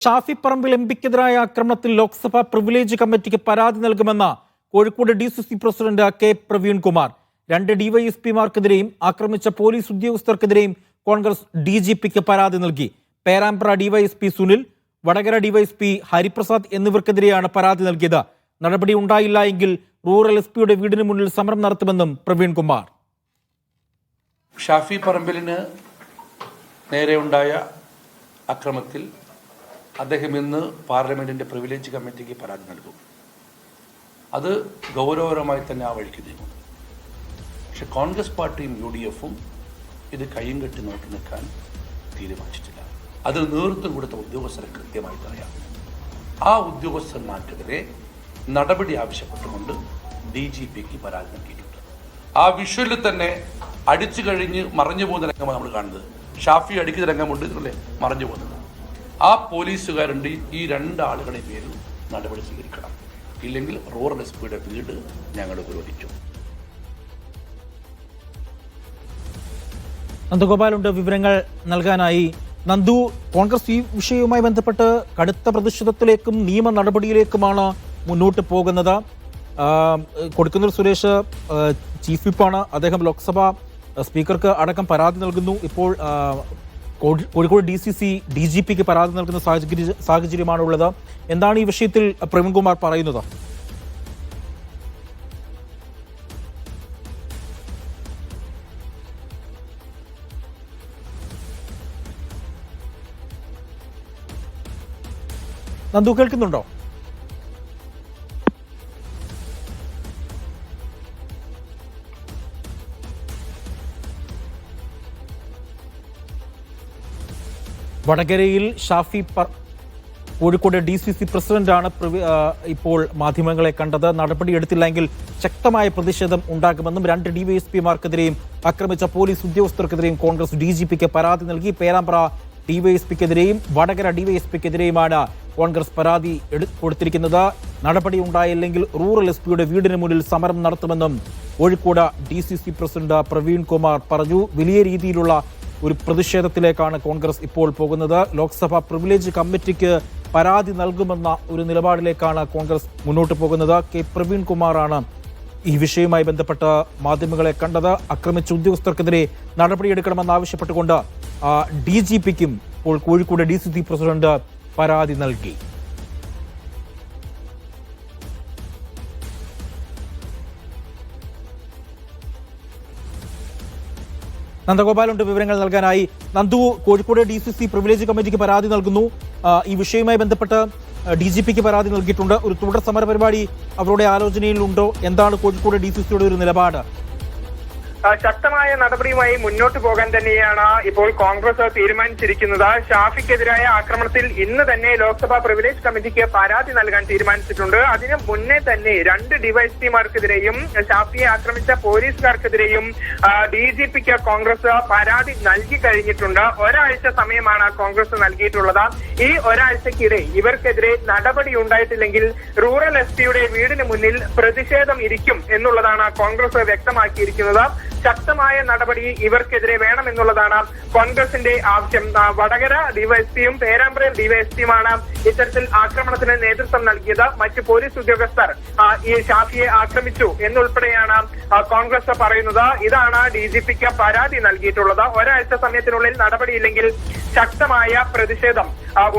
ഷാഫി പറമ്പിൽ എംപിക്കെതിരായ ആക്രമണത്തിൽ ലോക്സഭാ പ്രിവിലേജ് കമ്മിറ്റിക്ക് പരാതി നൽകുമെന്ന Kozhikode DCC president K Praveenkumar. 2 ഡിവൈഎസ്പിമാർക്കെതിരെയും ആക്രമിച്ച പോലീസ് ഉദ്യോഗസ്ഥർക്കെതിരെയും കോൺഗ്രസ് DGPക്ക് പരാതി നൽകി. പേരാമ്പ്ര ഡിവൈഎസ്പി സുനിൽ, വടകര ഡിവൈഎസ്പി ഹരിപ്രസാദ് എന്നിവർക്കെതിരെയാണ് പരാതി നൽകിയത്. നടപടി ഉണ്ടായില്ല എങ്കിൽ റൂറൽ SP-യുടെ വീടിന് മുന്നിൽ സമരം നടത്തുമെന്നും പ്രവീൺകുമാർ. ഷാഫി പറമ്പിലിന് നേരെയുണ്ടായ അക്രമത്തിൽ അദ്ദേഹം ഇന്ന് പാർലമെന്റിന്റെ പ്രിവിലേജ് കമ്മിറ്റിക്ക് പരാതി നൽകും. അത് ഗൗരവപരമായി തന്നെ ആ വഴിക്ക് നീങ്ങും. പക്ഷെ കോൺഗ്രസ് പാർട്ടിയും UDF-ഉം ഇത് കയ്യും കെട്ടി നോക്കി നിൽക്കാൻ തീരുമാനിച്ചിട്ടില്ല. അതിന് നേതൃത്വം കൊടുത്ത ഉദ്യോഗസ്ഥരെ കൃത്യമായിട്ട് അറിയാം. ആ ഉദ്യോഗസ്ഥന്മാർക്കെതിരെ നടപടി ആവശ്യപ്പെട്ടുകൊണ്ട് DGPക്ക് പരാതി നൽകിയിട്ടുണ്ട്. ആ വിഷ്വലിൽ തന്നെ അടിച്ചു കഴിഞ്ഞ് മറഞ്ഞു പോകുന്ന രംഗമാണ് നമ്മൾ കാണുന്നത്. ഷാഫി അടിക്കുന്ന രംഗമുണ്ട്, ഇതിലെ മറഞ്ഞു പോകുന്നത്. ആ പോലീസുകാരുണ്ട് ഈ 2 ആളുകളുടെ പേരിൽ നടപടി സ്വീകരിക്കണം. ഇല്ലെങ്കിൽ റൂറൽ SP-യുടെ വീട് ഞങ്ങൾ ഉപരോധിക്കും. നന്ദഗോപാലുണ്ട് വിവരങ്ങൾ നൽകാനായി. നന്ദു, കോൺഗ്രസ് ഈ വിഷയവുമായി ബന്ധപ്പെട്ട് കടുത്ത പ്രതിഷേധത്തിലേക്കും നിയമ നടപടിയിലേക്കുമാണ് മുന്നോട്ട് പോകുന്നത്. കൊടുക്കുന്നൂർ സുരേഷ് ചീഫ് വിപ്പാണ്. അദ്ദേഹം ലോക്സഭാ സ്പീക്കർക്ക് അടക്കം പരാതി നൽകുന്നു. ഇപ്പോൾ കോഴിക്കോട് DCC DGPക്ക് പരാതി നൽകുന്ന സാഹചര്യമാണ് ഉള്ളത്. എന്താണ് ഈ വിഷയത്തിൽ പ്രവീൺകുമാർ പറയുന്നത്? നന്ദു, കേൾക്കുന്നുണ്ടോ? വടകരയിൽ ഷാഫി കോഴിക്കോട് DCC പ്രസിഡന്റാണ് ഇപ്പോൾ മാധ്യമങ്ങളെ കണ്ടത്. നടപടിയെടുത്തില്ലെങ്കിൽ ശക്തമായ പ്രതിഷേധം ഉണ്ടാകുമെന്നും 2 ഡിവൈഎസ്പിമാർക്കെതിരെയും ആക്രമിച്ച പോലീസ് ഉദ്യോഗസ്ഥർക്കെതിരെയും കോൺഗ്രസ് DGPക്ക് പരാതി നൽകി. പേരാമ്പ്ര ഡിവൈഎസ്പിക്കെതിരെയും വടകര ഡിവൈഎസ്പിക്കെതിരെയുമാണ് കോൺഗ്രസ് പരാതി കൊടുത്തിരിക്കുന്നത്. നടപടി ഉണ്ടായില്ലെങ്കിൽ റൂറൽ SP-യുടെ വീടിന് മുന്നിൽ സമരം നടത്തുമെന്നും കോഴിക്കോട് DCC പ്രസിഡന്റ് പ്രവീൺകുമാർ പറഞ്ഞു. വലിയ രീതിയിലുള്ള ഒരു പ്രതിഷേധത്തിലേക്കാണ് കോൺഗ്രസ് ഇപ്പോൾ പോകുന്നത്. ലോക്സഭാ പ്രിവിലേജ് കമ്മിറ്റിക്ക് പരാതി നൽകുമെന്ന ഒരു നിലപാടിലേക്കാണ് കോൺഗ്രസ് മുന്നോട്ട് പോകുന്നത്. കെ പ്രവീൺകുമാറാണ് ഈ വിഷയവുമായി ബന്ധപ്പെട്ട് മാധ്യമങ്ങളെ കണ്ടത്. ആക്രമിച്ച ഉദ്യോഗസ്ഥർക്കെതിരെ നടപടിയെടുക്കണമെന്നാവശ്യപ്പെട്ടുകൊണ്ട് DGPക്കും ഇപ്പോൾ കോഴിക്കോട് DCC പ്രസിഡന്റ് പരാതി നൽകി. നന്ദഗോപാലുണ്ട് വിവരങ്ങൾ നൽകാനായി. നന്ദു, കോഴിക്കോട് DCC പ്രിവിലേജ് കമ്മിറ്റിക്ക് പരാതി നൽകുന്നു. ഈ വിഷയവുമായി ബന്ധപ്പെട്ട് DGPക്ക് പരാതി നൽകിയിട്ടുണ്ട്. ഒരു തുടർ സമര പരിപാടി അവരുടെ ആലോചനയിലുണ്ടോ? എന്താണ് കോഴിക്കോട് DCCയുടെ ഒരു നിലപാട്? ശക്തമായ നടപടിയുമായി മുന്നോട്ട് പോകാൻ തന്നെയാണ് ഇപ്പോൾ കോൺഗ്രസ് തീരുമാനിച്ചിരിക്കുന്നത്. ഷാഫിക്കെതിരായ ആക്രമണത്തിൽ ഇന്ന് തന്നെ ലോക്സഭാ പ്രിവിലേജ് കമ്മിറ്റിക്ക് പരാതി നൽകാൻ തീരുമാനിച്ചിട്ടുണ്ട്. അതിന് മുന്നേ തന്നെ 2 ഡിവൈഎസ്പിമാർക്കെതിരെയും ഷാഫിയെ ആക്രമിച്ച പോലീസുകാർക്കെതിരെയും DGPക്ക് കോൺഗ്രസ് പരാതി നൽകി കഴിഞ്ഞിട്ടുണ്ട്. ഒരാഴ്ച സമയമാണ് കോൺഗ്രസ് നൽകിയിട്ടുള്ളത്. ഈ ഒരാഴ്ചക്കിടെ ഇവർക്കെതിരെ നടപടി ഉണ്ടായിട്ടില്ലെങ്കിൽ റൂറൽ SP-യുടെ വീടിന് മുന്നിൽ പ്രതിഷേധം ഇരിക്കും എന്നുള്ളതാണ് കോൺഗ്രസ് വ്യക്തമാക്കിയിരിക്കുന്നത്. ശക്തമായ നടപടി ഇവർക്കെതിരെ വേണമെന്നുള്ളതാണ് കോൺഗ്രസിന്റെ ആവശ്യം. വടകര ഡിവൈഎസ്പിയും പേരാമ്പ്ര ഡിവൈഎസ്പിയുമാണ് ഇത്തരത്തിൽ ആക്രമണത്തിന് നേതൃത്വം നൽകിയത്. മറ്റ് പോലീസ് ഉദ്യോഗസ്ഥർ ഈ ഷാഫിയെ ആക്രമിച്ചു എന്നുൾപ്പെടെയാണ് കോൺഗ്രസ് പറയുന്നത്. ഇതാണ് DGPക്ക് പരാതി നൽകിയിട്ടുള്ളത്. ഒരാഴ്ച സമയത്തിനുള്ളിൽ നടപടിയില്ലെങ്കിൽ ശക്തമായ പ്രതിഷേധം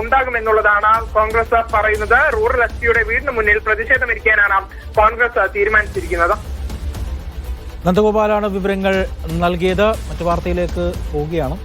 ഉണ്ടാകുമെന്നുള്ളതാണ് കോൺഗ്രസ് പറയുന്നത്. റൂറൽ SP-യുടെ വീടിന് മുന്നിൽ പ്രതിഷേധമിരിക്കാനാണ് കോൺഗ്രസ് തീരുമാനിച്ചിരിക്കുന്നത്. നന്ദഗോപാലാണ് വിവരങ്ങൾ നൽകിയത്. മറ്റു വാർത്തയിലേക്ക് പോവുകയാണ്.